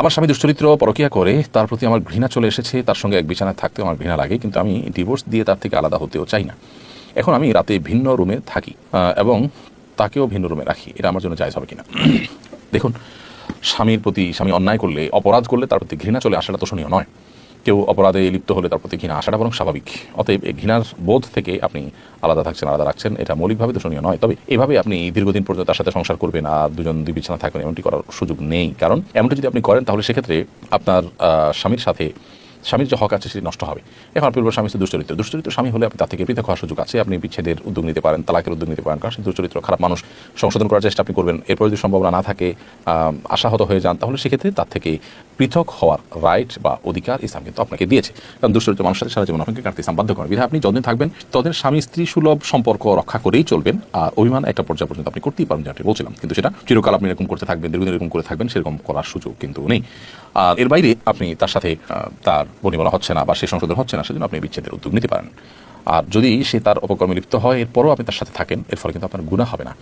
আমার স্বামী দুশ্চরিত্র পরকীয়া করে, তার প্রতি আমার ঘৃণা চলে এসেছে, তার সঙ্গে এক বিছানায় থাকতেও আমার ঘৃণা লাগে, কিন্তু আমি ডিভোর্স দিয়ে তার থেকে আলাদা হতেও চাই না। এখন আমি রাতে ভিন্ন রুমে থাকি এবং তাকেও ভিন্ন রুমে রাখি, এটা আমার জন্য জায়েজ হবে কিনা? দেখুন, স্বামীর প্রতি স্বামী অন্যায় করলে, অপরাধ করলে তার প্রতি ঘৃণা চলে আসাটা তোষণীয় নয়। কেউ অপরাধে লিপ্ত হলে তার প্রতি ঘৃণা আসাটা বরং স্বাভাবিক। অতএব এই ঘৃণার বোধ থেকে আপনি আলাদা থাকছেন, আলাদা রাখছেন, এটা মৌলিকভাবে দোষণীয় নয়। তবে এভাবে আপনি দীর্ঘদিন পর্যন্ত তার সাথে সংসার করবেন আর দুজন দুই বিছানা থাকবেন, এমনটি করার সুযোগ নেই। কারণ এমনটি যদি আপনি করেন তাহলে সেক্ষেত্রে আপনার স্বামীর যে হক আছে সেটি নষ্ট হবে। এখন আপনি স্বামী দুশ্চরিত্র স্বামী হলে আপনি তার থেকে পৃথক হওয়ার সুযোগ আছে। আপনি বিচ্ছেদের উদ্যোগ নিতে পারেন, তালাকের উদ্যোগ নিতে পারেন, কারণ সে দুশ্চরিত্র খারাপ মানুষ, সংশোধন করার চেষ্টা আপনি করবেন। এরপর যদি সম্ভাবনা না থাকে, আশাহত হয়ে যান, তাহলে সেক্ষেত্রে তার থেকে পৃথক হওয়ার রাইট বা অধিকার ইসলাম কিন্তু আপনাকে দিয়েছে। কারণ দুশ্চরিত্র মানুষের সাথে সারা জীবন আপনাকে কাটতে ইসলাম বাধ্য করেন। বিধায় আপনি যতদিন থাকবেন ততদিন স্বামী স্ত্রী সুলভ সম্পর্ক রক্ষা করেই চলবেন। আর অভিমান একটা পর্যায় পর্যন্ত আপনি করতেই পারেন, যেটা বলছিলাম, কিন্তু সেটা চিরকাল আপনি এরকম করতে থাকবেন, দীর্ঘদিন এরকম করে থাকবেন, সেরকম করার সুযোগ কিন্তু নেই। আর এর বাইরে আপনি তার সাথে তার বনিবনা হচ্ছে না বা সে সংশোধন হচ্ছে না, সেজন্য আপনি বিচ্ছেদের উদ্যোগ নিতে পারেন। আর যদি সে তার অপকর্মে লিপ্ত হয়, এরপরও আপনি তার সাথে থাকেন, এর ফলে কিন্তু আপনার গুনাহ হবে না।